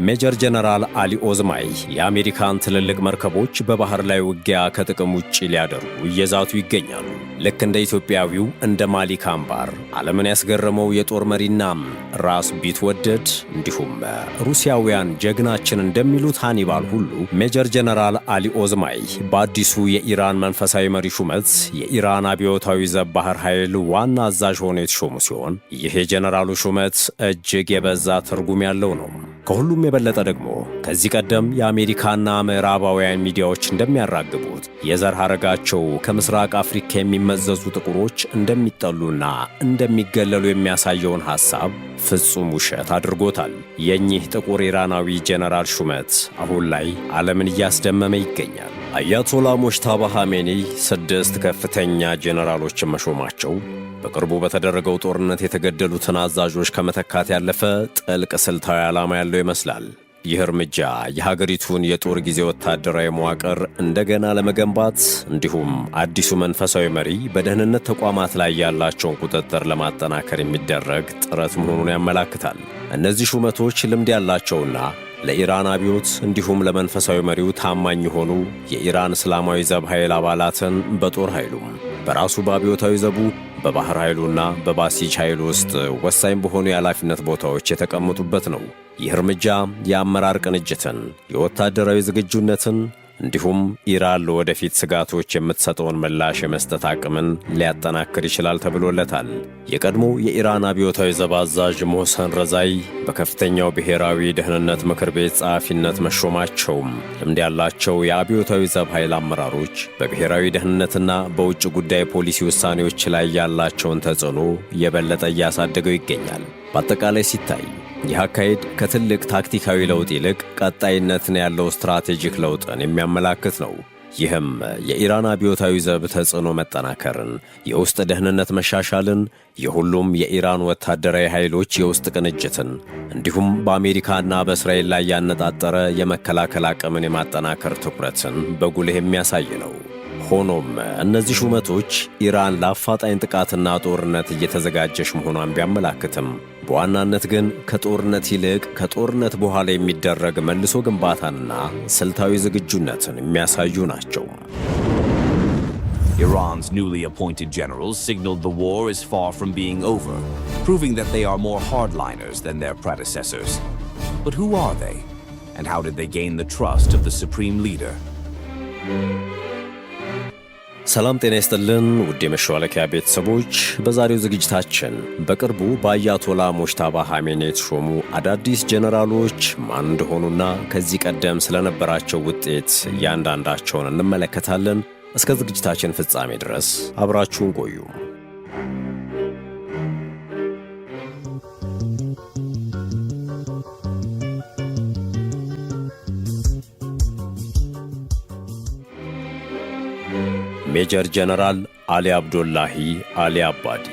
ሜጀር ጀነራል አሊ ኦዝማይ የአሜሪካን ትልልቅ መርከቦች በባህር ላይ ውጊያ ከጥቅም ውጪ ሊያደርጉ እየዛቱ ይገኛሉ። ልክ እንደ ኢትዮጵያዊው እንደ ማሊክ አምባር ዓለምን ያስገረመው የጦር መሪና ራስ ቢትወደድ እንዲሁም ሩሲያውያን ጀግናችን እንደሚሉት ሃኒባል ሁሉ ሜጀር ጀነራል አሊ ኦዝማይ በአዲሱ የኢራን መንፈሳዊ መሪ ሹመት የኢራን አብዮታዊ ዘብ ባህር ኃይል ዋና አዛዥ ሆነው የተሾሙ ሲሆን ይህ የጀነራሉ ሹመት እጅግ የበዛ ትርጉም ያለው ነው። ከሁሉም የበለጠ ደግሞ ከዚህ ቀደም የአሜሪካና ምዕራባውያን ሚዲያዎች እንደሚያራግቡት የዘር ሐረጋቸው ከምስራቅ አፍሪካ የሚመዘዙ ጥቁሮች እንደሚጠሉና እንደሚገለሉ የሚያሳየውን ሐሳብ ፍጹም ውሸት አድርጎታል። የኚህ ጥቁር ኢራናዊ ጀነራል ሹመት አሁን ላይ ዓለምን እያስደመመ ይገኛል። አያቶላ ሞጅተባ ኻሜኒ 6 ከፍተኛ ጀነራሎችን መሾማቸው በቅርቡ በተደረገው ጦርነት የተገደሉትን አዛዦች ከመተካት ያለፈ ጥልቅ ስልታዊ ዓላማ ያለው ይመስላል። ይህ እርምጃ የሀገሪቱን የጦር ጊዜ ወታደራዊ መዋቅር እንደገና ለመገንባት እንዲሁም አዲሱ መንፈሳዊ መሪ በደህንነት ተቋማት ላይ ያላቸውን ቁጥጥር ለማጠናከር የሚደረግ ጥረት መሆኑን ያመላክታል። እነዚህ ሹመቶች ልምድ ያላቸውና ለኢራን አብዮት እንዲሁም ለመንፈሳዊ መሪው ታማኝ የሆኑ የኢራን እስላማዊ ዘብ ኃይል አባላትን በጦር ኃይሉም በራሱ በአብዮታዊ ዘቡ በባህር ኃይሉና በባሲጅ ኃይል ውስጥ ወሳኝ በሆኑ የኃላፊነት ቦታዎች የተቀመጡበት ነው። ይህ እርምጃ የአመራር ቅንጅትን፣ የወታደራዊ ዝግጁነትን እንዲሁም ኢራን ለወደፊት ስጋቶች የምትሰጠውን ምላሽ የመስጠት አቅምን ሊያጠናክር ይችላል ተብሎለታል። የቀድሞ የኢራን አብዮታዊ ዘብ አዛዥ ሞህሰን ረዛይ በከፍተኛው ብሔራዊ ደህንነት ምክር ቤት ጸሐፊነት መሾማቸውም ልምድ ያላቸው የአብዮታዊ ዘብ ኃይል አመራሮች በብሔራዊ ደህንነትና በውጭ ጉዳይ ፖሊሲ ውሳኔዎች ላይ ያላቸውን ተጽዕኖ የበለጠ እያሳደገው ይገኛል። በአጠቃላይ ሲታይ ይህ አካሄድ ከትልቅ ታክቲካዊ ለውጥ ይልቅ ቀጣይነትን ያለው ስትራቴጂክ ለውጥን የሚያመላክት ነው። ይህም የኢራን አብዮታዊ ዘብ ተጽዕኖ መጠናከርን፣ የውስጥ ደህንነት መሻሻልን፣ የሁሉም የኢራን ወታደራዊ ኃይሎች የውስጥ ቅንጅትን እንዲሁም በአሜሪካና በእስራኤል ላይ ያነጣጠረ የመከላከል አቅምን የማጠናከር ትኩረትን በጉልህ የሚያሳይ ነው። ሆኖም እነዚህ ሹመቶች ኢራን ለአፋጣኝ ጥቃትና ጦርነት እየተዘጋጀች መሆኗን ቢያመላክትም በዋናነት ግን ከጦርነት ይልቅ ከጦርነት በኋላ የሚደረግ መልሶ ግንባታንና ስልታዊ ዝግጁነትን የሚያሳዩ ናቸው። Iran's newly appointed generals signaled the war is far from being over, proving that they are more hardliners than their predecessors. But who are they? And how did they gain the trust of the supreme leader? ሰላም ጤና ይስጥልን ውድ የመሿለኪያ ቤተሰቦች፣ በዛሬው ዝግጅታችን በቅርቡ በአያቶላ ሞጅተባ ኻሜኒ የተሾሙ አዳዲስ ጀነራሎች ማን እንደሆኑና ከዚህ ቀደም ስለነበራቸው ውጤት እያንዳንዳቸውን እንመለከታለን። እስከ ዝግጅታችን ፍጻሜ ድረስ አብራችሁን ቆዩ። ሜጀር ጀነራል አሊ አብዶላሂ አሊ አባዲ።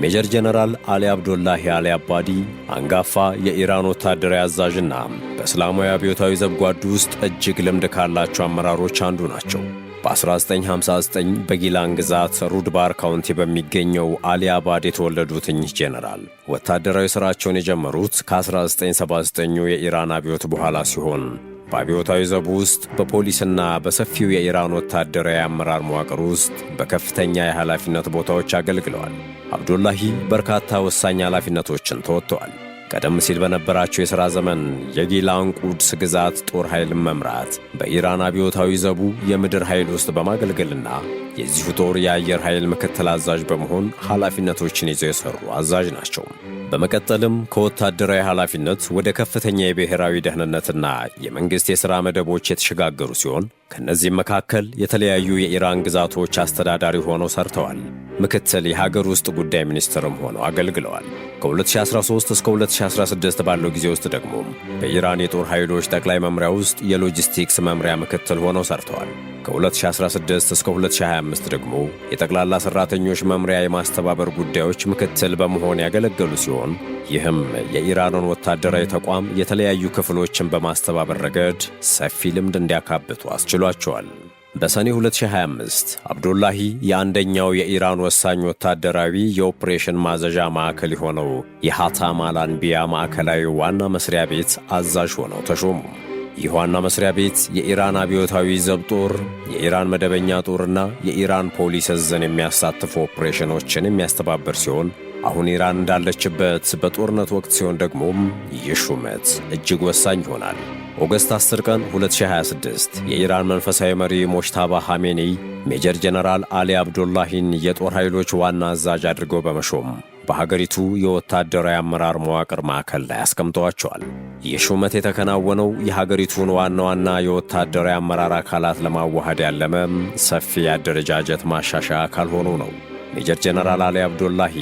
ሜጀር ጀነራል አሊ አብዶላሂ አሊ አባዲ አንጋፋ የኢራን ወታደራዊ አዛዥና በእስላማዊ አብዮታዊ ዘብ ጓድ ውስጥ እጅግ ልምድ ካላቸው አመራሮች አንዱ ናቸው። በ1959 በጊላን ግዛት ሩድባር ካውንቲ በሚገኘው አሊ አባድ የተወለዱት እኚህ ጀነራል ወታደራዊ ሥራቸውን የጀመሩት ከ1979 የኢራን አብዮት በኋላ ሲሆን በአብዮታዊ ዘቡ ውስጥ በፖሊስና በሰፊው የኢራን ወታደራዊ አመራር መዋቅር ውስጥ በከፍተኛ የኃላፊነት ቦታዎች አገልግለዋል። አብዶላሂ በርካታ ወሳኝ ኃላፊነቶችን ተወጥተዋል። ቀደም ሲል በነበራቸው የሥራ ዘመን የጊላን ቁድስ ግዛት ጦር ኃይልን መምራት፣ በኢራን አብዮታዊ ዘቡ የምድር ኃይል ውስጥ በማገልገልና የዚሁ ጦር የአየር ኃይል ምክትል አዛዥ በመሆን ኃላፊነቶችን ይዘው የሠሩ አዛዥ ናቸው። በመቀጠልም ከወታደራዊ ኃላፊነት ወደ ከፍተኛ የብሔራዊ ደህንነትና የመንግሥት የሥራ መደቦች የተሸጋገሩ ሲሆን ከእነዚህም መካከል የተለያዩ የኢራን ግዛቶች አስተዳዳሪ ሆነው ሰርተዋል። ምክትል የሀገር ውስጥ ጉዳይ ሚኒስትርም ሆነው አገልግለዋል። ከ2013 እስከ 2016 ባለው ጊዜ ውስጥ ደግሞ በኢራን የጦር ኃይሎች ጠቅላይ መምሪያ ውስጥ የሎጂስቲክስ መምሪያ ምክትል ሆነው ሰርተዋል። ከ2016 እስከ 2025 ደግሞ የጠቅላላ ሠራተኞች መምሪያ የማስተባበር ጉዳዮች ምክትል በመሆን ያገለገሉ ሲሆን ይህም የኢራንን ወታደራዊ ተቋም የተለያዩ ክፍሎችን በማስተባበር ረገድ ሰፊ ልምድ እንዲያካብቱ አስችሏቸዋል። በሰኔ 2025 አብዱላሂ የአንደኛው የኢራን ወሳኝ ወታደራዊ የኦፕሬሽን ማዘዣ ማዕከል የሆነው የሃታም አልአንቢያ ማዕከላዊ ዋና መስሪያ ቤት አዛዥ ሆነው ተሾሙ። ይህ ዋና መስሪያ ቤት የኢራን አብዮታዊ ዘብ ጦር፣ የኢራን መደበኛ ጦርና የኢራን ፖሊስ እዝን የሚያሳትፉ ኦፕሬሽኖችን የሚያስተባብር ሲሆን አሁን ኢራን እንዳለችበት በጦርነት ወቅት ሲሆን ደግሞም ይህ ሹመት እጅግ ወሳኝ ይሆናል። ኦገስት 10 ቀን 2026 የኢራን መንፈሳዊ መሪ ሞጅታባ ኻሜኒ ሜጀር ጀነራል አሊ አብዱላሂን የጦር ኃይሎች ዋና አዛዥ አድርገው በመሾም በሀገሪቱ የወታደራዊ አመራር መዋቅር ማዕከል ላይ አስቀምጠዋቸዋል። ይህ ሹመት የተከናወነው የሀገሪቱን ዋና ዋና የወታደራዊ አመራር አካላት ለማዋሃድ ያለመ ሰፊ የአደረጃጀት ማሻሻያ አካል ሆኖ ነው። ሜጀር ጀነራል አሊ አብዱላሂ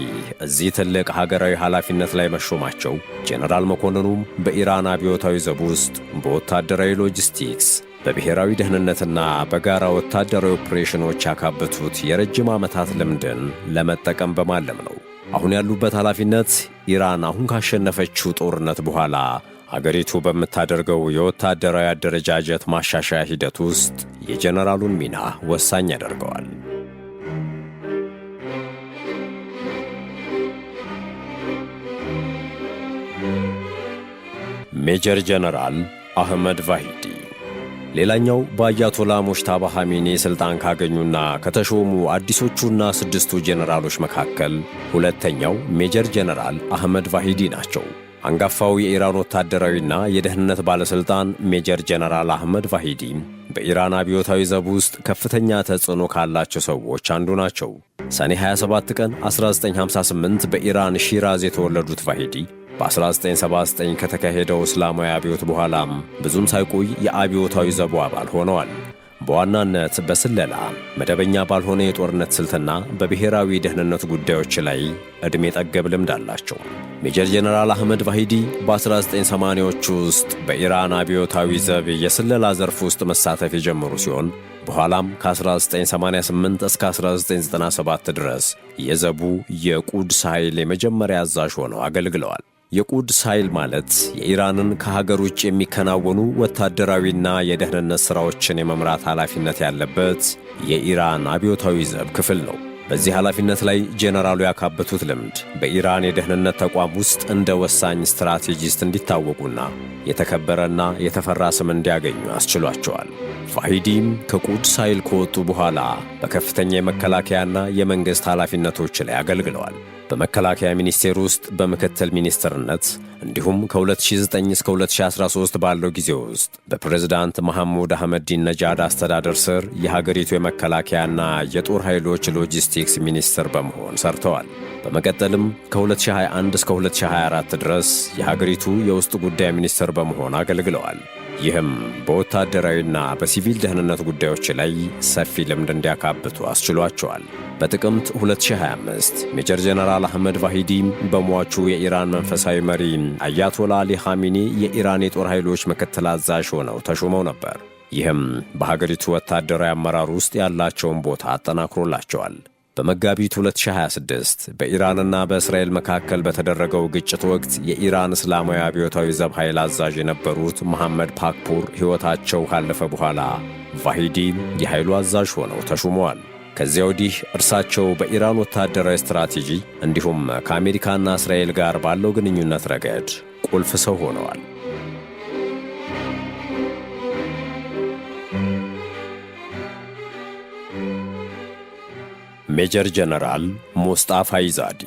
እዚህ ትልቅ ሀገራዊ ኃላፊነት ላይ መሾማቸው ጀነራል መኮንኑም በኢራን አብዮታዊ ዘብ ውስጥ በወታደራዊ ሎጂስቲክስ፣ በብሔራዊ ደህንነትና በጋራ ወታደራዊ ኦፕሬሽኖች ያካበቱት የረጅም ዓመታት ልምድን ለመጠቀም በማለም ነው። አሁን ያሉበት ኃላፊነት ኢራን አሁን ካሸነፈችው ጦርነት በኋላ አገሪቱ በምታደርገው የወታደራዊ አደረጃጀት ማሻሻያ ሂደት ውስጥ የጀነራሉን ሚና ወሳኝ ያደርገዋል። ሜጀር ጀነራል አህመድ ቫሂዲ ሌላኛው በአያቶላ ሞጅታባ ኻሜኒ ሥልጣን ካገኙና ከተሾሙ አዲሶቹና 6ቱ ጀነራሎች መካከል ሁለተኛው ሜጀር ጀነራል አህመድ ቫሂዲ ናቸው። አንጋፋው የኢራን ወታደራዊና የደህንነት ባለሥልጣን ሜጀር ጀነራል አህመድ ቫሂዲ በኢራን አብዮታዊ ዘብ ውስጥ ከፍተኛ ተጽዕኖ ካላቸው ሰዎች አንዱ ናቸው። ሰኔ 27 ቀን 1958 በኢራን ሺራዝ የተወለዱት ቫሂዲ በ1979 ከተካሄደው እስላማዊ አብዮት በኋላም ብዙም ሳይቆይ የአብዮታዊ ዘቡ አባል ሆነዋል። በዋናነት በስለላ መደበኛ ባልሆነ የጦርነት ስልትና በብሔራዊ ደህንነት ጉዳዮች ላይ ዕድሜ ጠገብ ልምድ አላቸው። ሜጀር ጀነራል አህመድ ቫሂዲ በ1980ዎቹ ውስጥ በኢራን አብዮታዊ ዘብ የስለላ ዘርፍ ውስጥ መሳተፍ የጀመሩ ሲሆን በኋላም ከ1988 እስከ 1997 ድረስ የዘቡ የቁድስ ኃይል የመጀመሪያ አዛዥ ሆነው አገልግለዋል። የቁድስ ኃይል ማለት የኢራንን ከሀገር ውጭ የሚከናወኑ ወታደራዊና የደህንነት ሥራዎችን የመምራት ኃላፊነት ያለበት የኢራን አብዮታዊ ዘብ ክፍል ነው። በዚህ ኃላፊነት ላይ ጄኔራሉ ያካበቱት ልምድ በኢራን የደህንነት ተቋም ውስጥ እንደ ወሳኝ ስትራቴጂስት እንዲታወቁና የተከበረና የተፈራ ስም እንዲያገኙ አስችሏቸዋል። ቫሂዲም ከቁድስ ኃይል ከወጡ በኋላ በከፍተኛ የመከላከያና የመንግሥት ኃላፊነቶች ላይ አገልግለዋል። በመከላከያ ሚኒስቴር ውስጥ በምክትል ሚኒስትርነት እንዲሁም ከ2009 እስከ 2013 ባለው ጊዜ ውስጥ በፕሬዝዳንት መሐሙድ አህመዲን ነጃድ አስተዳደር ስር የሀገሪቱ የመከላከያና የጦር ኃይሎች ሎጂስቲክስ ሚኒስትር በመሆን ሰርተዋል። በመቀጠልም ከ2021 እስከ 2024 ድረስ የሀገሪቱ የውስጥ ጉዳይ ሚኒስትር በመሆን አገልግለዋል። ይህም በወታደራዊና በሲቪል ደህንነት ጉዳዮች ላይ ሰፊ ልምድ እንዲያካብቱ አስችሏቸዋል። በጥቅምት 2025 ሜጀር ጀነራል አህመድ ቫሂዲ በሟቹ የኢራን መንፈሳዊ መሪ አያቶላ አሊ ኻሜኒ የኢራን የጦር ኃይሎች ምክትል አዛዥ ሆነው ተሾመው ነበር። ይህም በሀገሪቱ ወታደራዊ አመራር ውስጥ ያላቸውን ቦታ አጠናክሮላቸዋል። በመጋቢት 2026 በኢራንና በእስራኤል መካከል በተደረገው ግጭት ወቅት የኢራን እስላማዊ አብዮታዊ ዘብ ኃይል አዛዥ የነበሩት መሐመድ ፓክፑር ሕይወታቸው ካለፈ በኋላ ቫሂዲ የኃይሉ አዛዥ ሆነው ተሹመዋል። ከዚያ ወዲህ እርሳቸው በኢራን ወታደራዊ ስትራቴጂ እንዲሁም ከአሜሪካና እስራኤል ጋር ባለው ግንኙነት ረገድ ቁልፍ ሰው ሆነዋል። ሜጀር ጀነራል ሙስጣፋ ኢዛዲ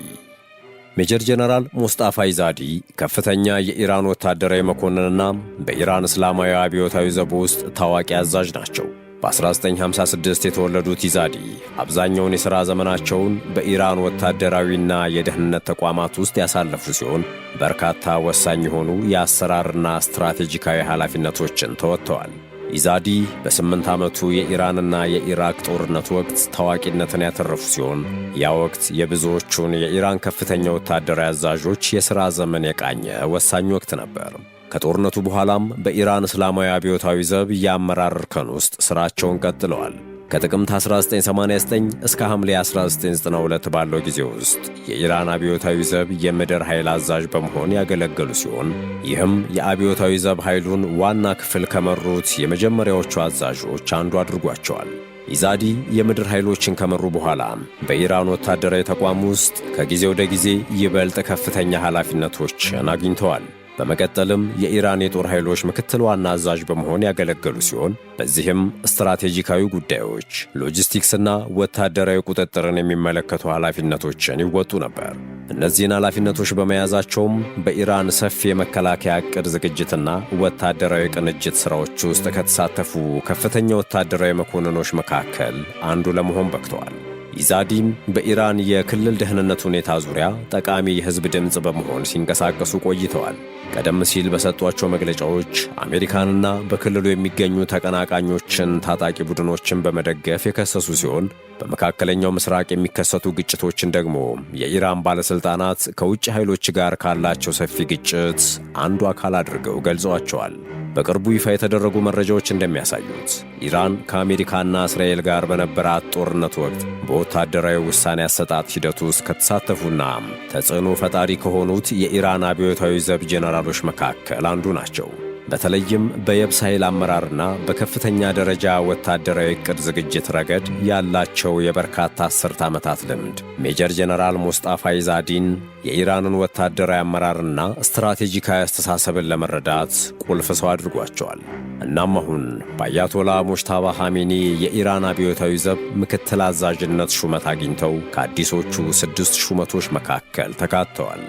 ሜጀር ጀነራል ሙስጣፋ ኢዛዲ ከፍተኛ የኢራን ወታደራዊ መኮንንና በኢራን እስላማዊ አብዮታዊ ዘብ ውስጥ ታዋቂ አዛዥ ናቸው። በ1956 የተወለዱት ኢዛዲ አብዛኛውን የሥራ ዘመናቸውን በኢራን ወታደራዊና የደህንነት ተቋማት ውስጥ ያሳለፉ ሲሆን በርካታ ወሳኝ የሆኑ የአሰራርና ስትራቴጂካዊ ኃላፊነቶችን ተወጥተዋል። ኢዛዲ በ8 ዓመቱ የኢራንና የኢራቅ ጦርነት ወቅት ታዋቂነትን ያተረፉ ሲሆን ያ ወቅት የብዙዎቹን የኢራን ከፍተኛ ወታደራዊ አዛዦች የሥራ ዘመን የቃኘ ወሳኝ ወቅት ነበር። ከጦርነቱ በኋላም በኢራን እስላማዊ አብዮታዊ ዘብ የአመራር እርከን ውስጥ ሥራቸውን ቀጥለዋል። ከጥቅምት 1989 እስከ ሐምሌ 1992 ባለው ጊዜ ውስጥ የኢራን አብዮታዊ ዘብ የምድር ኃይል አዛዥ በመሆን ያገለገሉ ሲሆን ይህም የአብዮታዊ ዘብ ኃይሉን ዋና ክፍል ከመሩት የመጀመሪያዎቹ አዛዦች አንዱ አድርጓቸዋል። ኢዛዲ የምድር ኃይሎችን ከመሩ በኋላ በኢራን ወታደራዊ ተቋም ውስጥ ከጊዜ ወደ ጊዜ ይበልጥ ከፍተኛ ኃላፊነቶችን አግኝተዋል። በመቀጠልም የኢራን የጦር ኃይሎች ምክትል ዋና አዛዥ በመሆን ያገለገሉ ሲሆን በዚህም ስትራቴጂካዊ ጉዳዮች፣ ሎጂስቲክስና ወታደራዊ ቁጥጥርን የሚመለከቱ ኃላፊነቶችን ይወጡ ነበር። እነዚህን ኃላፊነቶች በመያዛቸውም በኢራን ሰፊ የመከላከያ ዕቅድ ዝግጅትና ወታደራዊ ቅንጅት ሥራዎች ውስጥ ከተሳተፉ ከፍተኛ ወታደራዊ መኮንኖች መካከል አንዱ ለመሆን በቅተዋል። ኢዛዲም በኢራን የክልል ደህንነት ሁኔታ ዙሪያ ጠቃሚ የሕዝብ ድምፅ በመሆን ሲንቀሳቀሱ ቆይተዋል። ቀደም ሲል በሰጧቸው መግለጫዎች አሜሪካንና በክልሉ የሚገኙ ተቀናቃኞችን ታጣቂ ቡድኖችን በመደገፍ የከሰሱ ሲሆን በመካከለኛው ምስራቅ የሚከሰቱ ግጭቶችን ደግሞ የኢራን ባለሥልጣናት ከውጭ ኃይሎች ጋር ካላቸው ሰፊ ግጭት አንዱ አካል አድርገው ገልጸዋቸዋል። በቅርቡ ይፋ የተደረጉ መረጃዎች እንደሚያሳዩት ኢራን ከአሜሪካና እስራኤል ጋር በነበራት ጦርነት ወቅት በወታደራዊ ውሳኔ አሰጣጥ ሂደት ውስጥ ከተሳተፉና ተጽዕኖ ፈጣሪ ከሆኑት የኢራን አብዮታዊ ዘብ ጄኔራሎች መካከል አንዱ ናቸው። በተለይም በየብስ ኃይል አመራርና በከፍተኛ ደረጃ ወታደራዊ ዕቅድ ዝግጅት ረገድ ያላቸው የበርካታ አስርተ ዓመታት ልምድ ሜጀር ጄኔራል ሙስጣፋ ኢዛዲን የኢራንን ወታደራዊ አመራርና ስትራቴጂካዊ አስተሳሰብን ለመረዳት ቁልፍ ሰው አድርጓቸዋል። እናም አሁን በአያቶላ ሙጅታባ ኻሜኒ የኢራን አብዮታዊ ዘብ ምክትል አዛዥነት ሹመት አግኝተው ከአዲሶቹ 6 ሹመቶች መካከል ተካተዋል።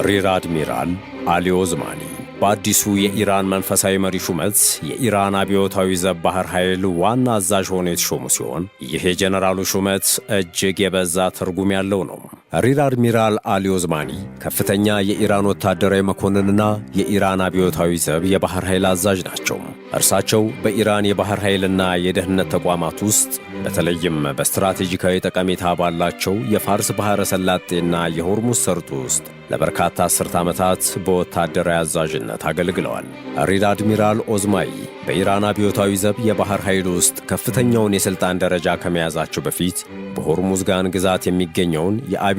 ሪር አድሚራል አሊ ኦዝማኒ በአዲሱ የኢራን መንፈሳዊ መሪ ሹመት የኢራን አብዮታዊ ዘብ ባህር ኃይል ዋና አዛዥ ሆነው የተሾሙ ሲሆን ይህ የጀነራሉ ሹመት እጅግ የበዛ ትርጉም ያለው ነው። ሪር አድሚራል አሊ ኦዝማኒ ከፍተኛ የኢራን ወታደራዊ መኮንንና የኢራን አብዮታዊ ዘብ የባህር ኃይል አዛዥ ናቸው። እርሳቸው በኢራን የባህር ኃይልና የደህንነት ተቋማት ውስጥ በተለይም በስትራቴጂካዊ ጠቀሜታ ባላቸው የፋርስ ባሕረ ሰላጤና የሆርሙዝ ሰርጥ ውስጥ ለበርካታ አስርተ ዓመታት በወታደራዊ አዛዥነት አገልግለዋል። ሪር አድሚራል ኦዝማኒ በኢራን አብዮታዊ ዘብ የባህር ኃይል ውስጥ ከፍተኛውን የሥልጣን ደረጃ ከመያዛቸው በፊት በሆርሙዝጋን ግዛት የሚገኘውን የአብዮታዊ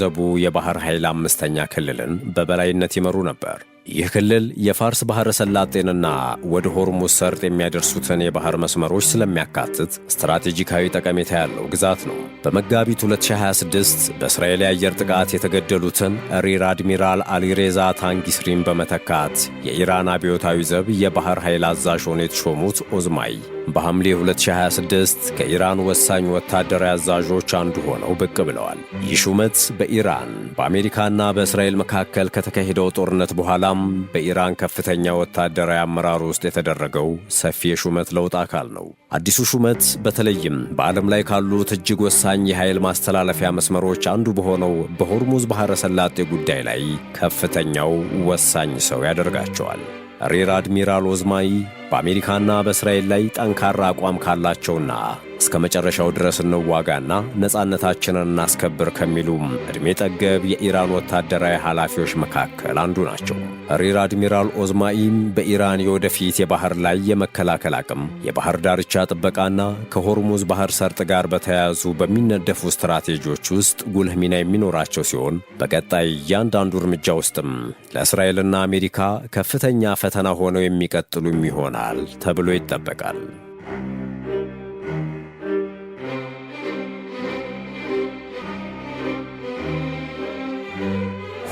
ዘቡ የባህር ኃይል 5ኛ ክልልን በበላይነት ይመሩ ነበር። ይህ ክልል የፋርስ ባሕረ ሰላጤንና ወደ ሆርሙዝ ሰርጥ የሚያደርሱትን የባህር መስመሮች ስለሚያካትት ስትራቴጂካዊ ጠቀሜታ ያለው ግዛት ነው። በመጋቢት 2026 በእስራኤል የአየር ጥቃት የተገደሉትን ሪር አድሚራል አሊሬዛ ታንጊስሪን በመተካት የኢራን አብዮታዊ ዘብ የባህር ኃይል አዛዥ ሆነው የተሾሙት ኦዝማኒ በሐምሌ 2026 ከኢራን ወሳኝ ወታደራዊ አዛዦች አንዱ ሆነው ብቅ ብለዋል። ይህ ሹመት በኢራን በአሜሪካና በእስራኤል መካከል ከተካሄደው ጦርነት በኋላም በኢራን ከፍተኛ ወታደራዊ አመራር ውስጥ የተደረገው ሰፊ የሹመት ለውጥ አካል ነው። አዲሱ ሹመት በተለይም በዓለም ላይ ካሉት እጅግ ወሳኝ የኃይል ማስተላለፊያ መስመሮች አንዱ በሆነው በሆርሙዝ ባሕረ ሰላጤ ጉዳይ ላይ ከፍተኛው ወሳኝ ሰው ያደርጋቸዋል። ሪር አድሚራል ኦዝማኒ በአሜሪካና በእስራኤል ላይ ጠንካራ አቋም ካላቸውና እስከ መጨረሻው ድረስ እንዋጋና ነፃነታችንን እናስከብር ከሚሉም ዕድሜ ጠገብ የኢራን ወታደራዊ ኃላፊዎች መካከል አንዱ ናቸው። ሪር አድሚራል ኦዝማኒም በኢራን የወደፊት የባህር ላይ የመከላከል አቅም፣ የባህር ዳርቻ ጥበቃና ከሆርሙዝ ባህር ሰርጥ ጋር በተያያዙ በሚነደፉ ስትራቴጂዎች ውስጥ ጉልህ ሚና የሚኖራቸው ሲሆን በቀጣይ እያንዳንዱ እርምጃ ውስጥም ለእስራኤልና አሜሪካ ከፍተኛ ፈተና ሆነው የሚቀጥሉም ይሆናል ተብሎ ይጠበቃል።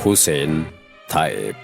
ሁሴን ታይብ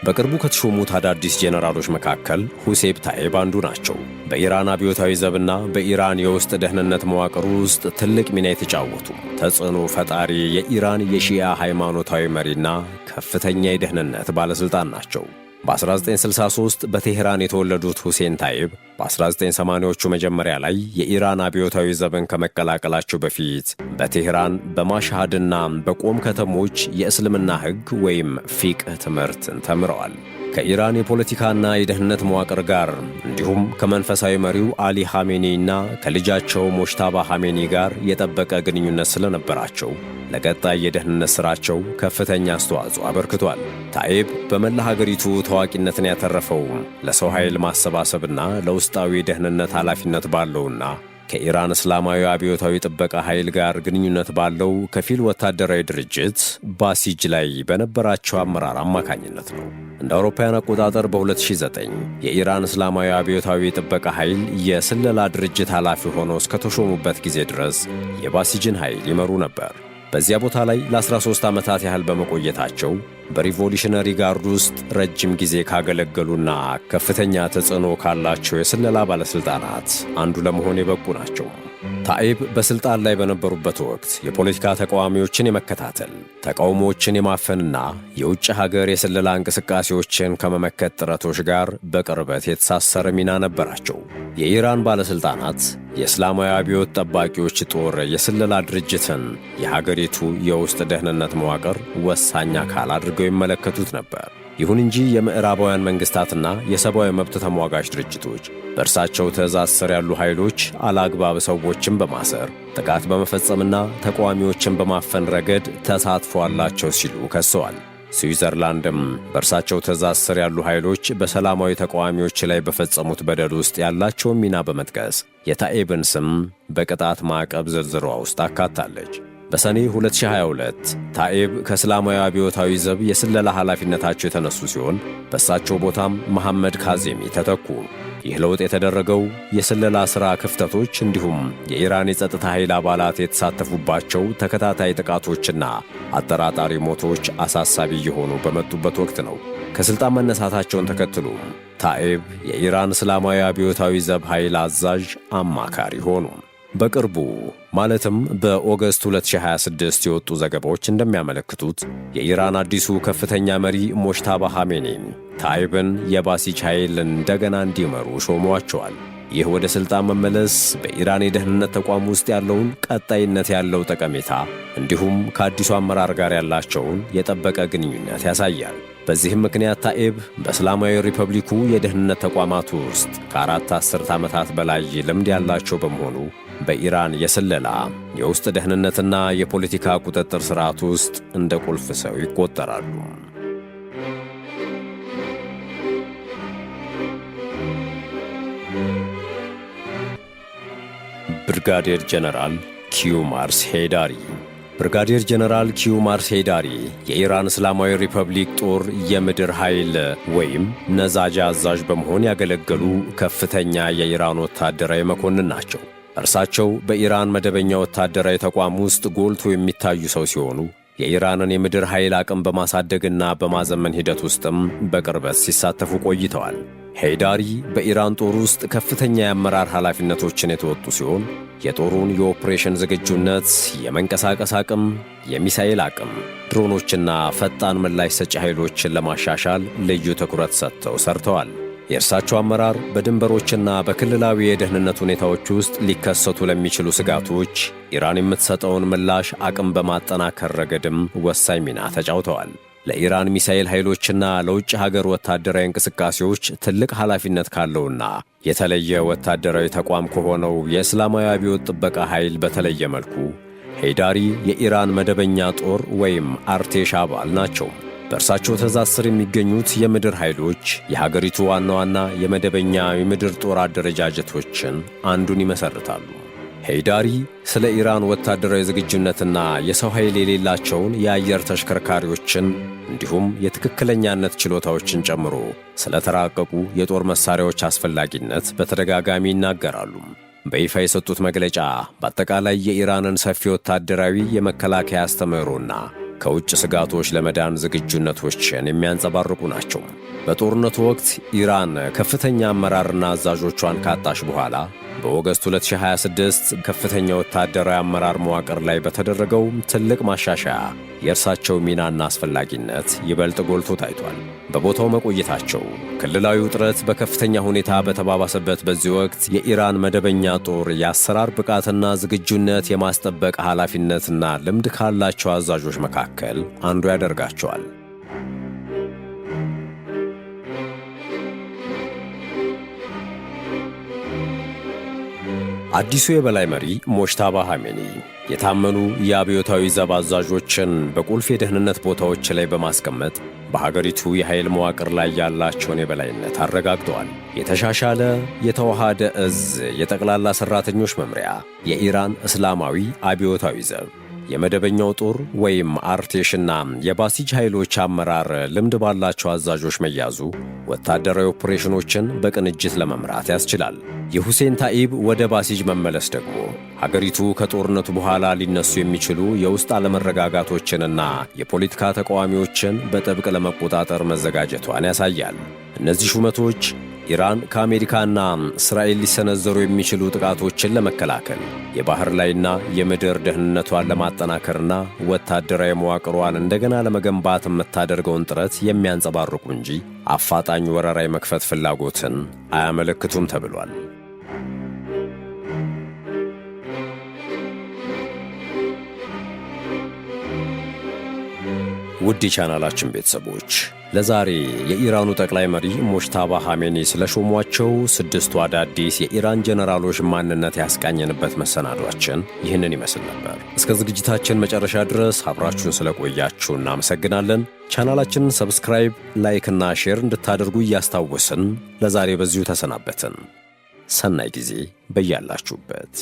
በቅርቡ ከተሾሙት አዳዲስ ጄኔራሎች መካከል ሁሴብ ታይብ አንዱ ናቸው። በኢራን አብዮታዊ ዘብና በኢራን የውስጥ ደህንነት መዋቅር ውስጥ ትልቅ ሚና የተጫወቱ ተጽዕኖ ፈጣሪ የኢራን የሺያ ሃይማኖታዊ መሪና ከፍተኛ የደህንነት ባለሥልጣን ናቸው። በ1963 በቴህራን የተወለዱት ሁሴን ታይብ በ1980ዎቹ መጀመሪያ ላይ የኢራን አብዮታዊ ዘብን ከመቀላቀላቸው በፊት በቴህራን በማሽሃድና በቆም ከተሞች የእስልምና ሕግ ወይም ፊቅህ ትምህርትን ተምረዋል። ከኢራን የፖለቲካና የደህንነት መዋቅር ጋር እንዲሁም ከመንፈሳዊ መሪው አሊ ኻሜኒና ከልጃቸው ሞጅታባ ኻሜኒ ጋር የጠበቀ ግንኙነት ስለነበራቸው ለቀጣይ የደህንነት ሥራቸው ከፍተኛ አስተዋጽኦ አበርክቷል። ታኢብ በመላ ሀገሪቱ ታዋቂነትን ያተረፈው ለሰው ኃይል ማሰባሰብና ለውስጣዊ ደህንነት ኃላፊነት ባለውና ከኢራን እስላማዊ አብዮታዊ ጥበቃ ኃይል ጋር ግንኙነት ባለው ከፊል ወታደራዊ ድርጅት ባሲጅ ላይ በነበራቸው አመራር አማካኝነት ነው። እንደ አውሮፓውያን አቆጣጠር በ2009 የኢራን እስላማዊ አብዮታዊ ጥበቃ ኃይል የስለላ ድርጅት ኃላፊ ሆነው እስከተሾሙበት ጊዜ ድረስ የባሲጅን ኃይል ይመሩ ነበር። በዚያ ቦታ ላይ ለ13 ዓመታት ያህል በመቆየታቸው በሪቮሉሽነሪ ጋርድ ውስጥ ረጅም ጊዜ ካገለገሉና ከፍተኛ ተጽዕኖ ካላቸው የስለላ ባለሥልጣናት አንዱ ለመሆን የበቁ ናቸው። ታኢብ በሥልጣን ላይ በነበሩበት ወቅት የፖለቲካ ተቃዋሚዎችን የመከታተል ተቃውሞዎችን የማፈንና የውጭ ሀገር የስለላ እንቅስቃሴዎችን ከመመከት ጥረቶች ጋር በቅርበት የተሳሰረ ሚና ነበራቸው። የኢራን ባለሥልጣናት የእስላማዊ አብዮት ጠባቂዎች ጦር የስለላ ድርጅትን የሀገሪቱ የውስጥ ደህንነት መዋቅር ወሳኝ አካል አድርገው ይመለከቱት ነበር። ይሁን እንጂ የምዕራባውያን መንግሥታትና የሰብአዊ መብት ተሟጋች ድርጅቶች በእርሳቸው ትዕዛዝ ስር ያሉ ኃይሎች አላግባብ ሰዎችን በማሰር ጥቃት በመፈጸምና ተቃዋሚዎችን በማፈን ረገድ ተሳትፎ አላቸው ሲሉ ከሰዋል። ስዊዘርላንድም በእርሳቸው ትዕዛዝ ስር ያሉ ኃይሎች በሰላማዊ ተቃዋሚዎች ላይ በፈጸሙት በደል ውስጥ ያላቸውን ሚና በመጥቀስ የታኢብን ስም በቅጣት ማዕቀብ ዝርዝሯ ውስጥ አካታለች። በሰኔ 2022 ታኢብ ከእስላማዊ አብዮታዊ ዘብ የስለላ ኃላፊነታቸው የተነሱ ሲሆን በእሳቸው ቦታም መሐመድ ካዜሚ ተተኩ። ይህ ለውጥ የተደረገው የስለላ ሥራ ክፍተቶች እንዲሁም የኢራን የጸጥታ ኃይል አባላት የተሳተፉባቸው ተከታታይ ጥቃቶችና አጠራጣሪ ሞቶች አሳሳቢ እየሆኑ በመጡበት ወቅት ነው። ከሥልጣን መነሳታቸውን ተከትሎ ታኢብ የኢራን እስላማዊ አብዮታዊ ዘብ ኃይል አዛዥ አማካሪ ሆኑ። በቅርቡ ማለትም በኦገስት 2026 የወጡ ዘገባዎች እንደሚያመለክቱት የኢራን አዲሱ ከፍተኛ መሪ ሞጅታባ ኻሜኒ ታኢብን የባሲጅ ኃይል እንደገና እንዲመሩ ሾመዋቸዋል። ይህ ወደ ሥልጣን መመለስ በኢራን የደህንነት ተቋም ውስጥ ያለውን ቀጣይነት ያለው ጠቀሜታ እንዲሁም ከአዲሱ አመራር ጋር ያላቸውን የጠበቀ ግንኙነት ያሳያል። በዚህም ምክንያት ታኢብ በእስላማዊ ሪፐብሊኩ የደህንነት ተቋማት ውስጥ ከ4 አስርት ዓመታት በላይ ልምድ ያላቸው በመሆኑ በኢራን የስለላ የውስጥ ደህንነትና የፖለቲካ ቁጥጥር ሥርዓት ውስጥ እንደ ቁልፍ ሰው ይቆጠራሉ። ብርጋዴር ጀነራል ኪዩማርስ ሄይዳሪ። ብርጋዴር ጀነራል ኪዩማርስ ሄይዳሪ የኢራን እስላማዊ ሪፐብሊክ ጦር የምድር ኃይል ወይም ነዛጃ አዛዥ በመሆን ያገለገሉ ከፍተኛ የኢራን ወታደራዊ መኮንን ናቸው። እርሳቸው በኢራን መደበኛ ወታደራዊ ተቋም ውስጥ ጎልቶ የሚታዩ ሰው ሲሆኑ የኢራንን የምድር ኃይል አቅም በማሳደግና በማዘመን ሂደት ውስጥም በቅርበት ሲሳተፉ ቆይተዋል። ሄይዳሪ በኢራን ጦር ውስጥ ከፍተኛ የአመራር ኃላፊነቶችን የተወጡ ሲሆን የጦሩን የኦፕሬሽን ዝግጁነት፣ የመንቀሳቀስ አቅም፣ የሚሳኤል አቅም፣ ድሮኖችና ፈጣን ምላሽ ሰጪ ኃይሎችን ለማሻሻል ልዩ ትኩረት ሰጥተው ሰርተዋል። የእርሳቸው አመራር በድንበሮችና በክልላዊ የደህንነት ሁኔታዎች ውስጥ ሊከሰቱ ለሚችሉ ስጋቶች ኢራን የምትሰጠውን ምላሽ አቅም በማጠናከር ረገድም ወሳኝ ሚና ተጫውተዋል። ለኢራን ሚሳኤል ኃይሎችና ለውጭ ሀገር ወታደራዊ እንቅስቃሴዎች ትልቅ ኃላፊነት ካለውና የተለየ ወታደራዊ ተቋም ከሆነው የእስላማዊ አብዮት ጥበቃ ኃይል በተለየ መልኩ ሄይዳሪ የኢራን መደበኛ ጦር ወይም አርቴሽ አባል ናቸው። በእርሳቸው ትዕዛዝ ስር የሚገኙት የምድር ኃይሎች የሀገሪቱ ዋና ዋና የመደበኛ የምድር ጦር አደረጃጀቶችን አንዱን ይመሰርታሉ። ሄይዳሪ ስለ ኢራን ወታደራዊ ዝግጁነትና የሰው ኃይል የሌላቸውን የአየር ተሽከርካሪዎችን እንዲሁም የትክክለኛነት ችሎታዎችን ጨምሮ ስለ ተራቀቁ የጦር መሣሪያዎች አስፈላጊነት በተደጋጋሚ ይናገራሉ። በይፋ የሰጡት መግለጫ በአጠቃላይ የኢራንን ሰፊ ወታደራዊ የመከላከያ አስተምህሮና ከውጭ ስጋቶች ለመዳን ዝግጁነቶችን የሚያንጸባርቁ ናቸው። በጦርነቱ ወቅት ኢራን ከፍተኛ አመራርና አዛዦቿን ካጣች በኋላ በኦገስት 2026 ከፍተኛ ወታደራዊ አመራር መዋቅር ላይ በተደረገው ትልቅ ማሻሻያ የእርሳቸው ሚናና አስፈላጊነት ይበልጥ ጎልቶ ታይቷል። በቦታው መቆየታቸው ክልላዊ ውጥረት በከፍተኛ ሁኔታ በተባባሰበት በዚህ ወቅት የኢራን መደበኛ ጦር የአሰራር ብቃትና ዝግጁነት የማስጠበቅ ኃላፊነትና ልምድ ካላቸው አዛዦች መካከል አንዱ ያደርጋቸዋል። አዲሱ የበላይ መሪ ሞጅታባ ኻሜኒ የታመኑ የአብዮታዊ ዘብ አዛዦችን በቁልፍ የደህንነት ቦታዎች ላይ በማስቀመጥ በሀገሪቱ የኃይል መዋቅር ላይ ያላቸውን የበላይነት አረጋግጠዋል። የተሻሻለ የተዋሃደ እዝ፣ የጠቅላላ ሠራተኞች መምሪያ፣ የኢራን እስላማዊ አብዮታዊ ዘብ፣ የመደበኛው ጦር ወይም አርቴሽና የባሲጅ ኃይሎች አመራር ልምድ ባላቸው አዛዦች መያዙ ወታደራዊ ኦፕሬሽኖችን በቅንጅት ለመምራት ያስችላል። የሁሴን ታኢብ ወደ ባሲጅ መመለስ ደግሞ ሀገሪቱ ከጦርነቱ በኋላ ሊነሱ የሚችሉ የውስጥ አለመረጋጋቶችንና የፖለቲካ ተቃዋሚዎችን በጥብቅ ለመቆጣጠር መዘጋጀቷን ያሳያል። እነዚህ ሹመቶች ኢራን ከአሜሪካና እስራኤል ሊሰነዘሩ የሚችሉ ጥቃቶችን ለመከላከል የባህር ላይና የምድር ደህንነቷን ለማጠናከርና ወታደራዊ መዋቅሯን እንደገና ለመገንባት የምታደርገውን ጥረት የሚያንጸባርቁ እንጂ አፋጣኝ ወረራ የመክፈት ፍላጎትን አያመለክቱም ተብሏል። ውድ የቻናላችን ቤተሰቦች ለዛሬ የኢራኑ ጠቅላይ መሪ ሞጅታባ ኻሜኒ ስለሾሟቸው 6 አዳዲስ የኢራን ጀነራሎች ማንነት ያስቃኘንበት መሰናዷችን ይህንን ይመስል ነበር። እስከ ዝግጅታችን መጨረሻ ድረስ አብራችሁን ስለቆያችሁ እናመሰግናለን። ቻናላችንን ሰብስክራይብ፣ ላይክ እና ሼር እንድታደርጉ እያስታወስን ለዛሬ በዚሁ ተሰናበትን። ሰናይ ጊዜ በያላችሁበት።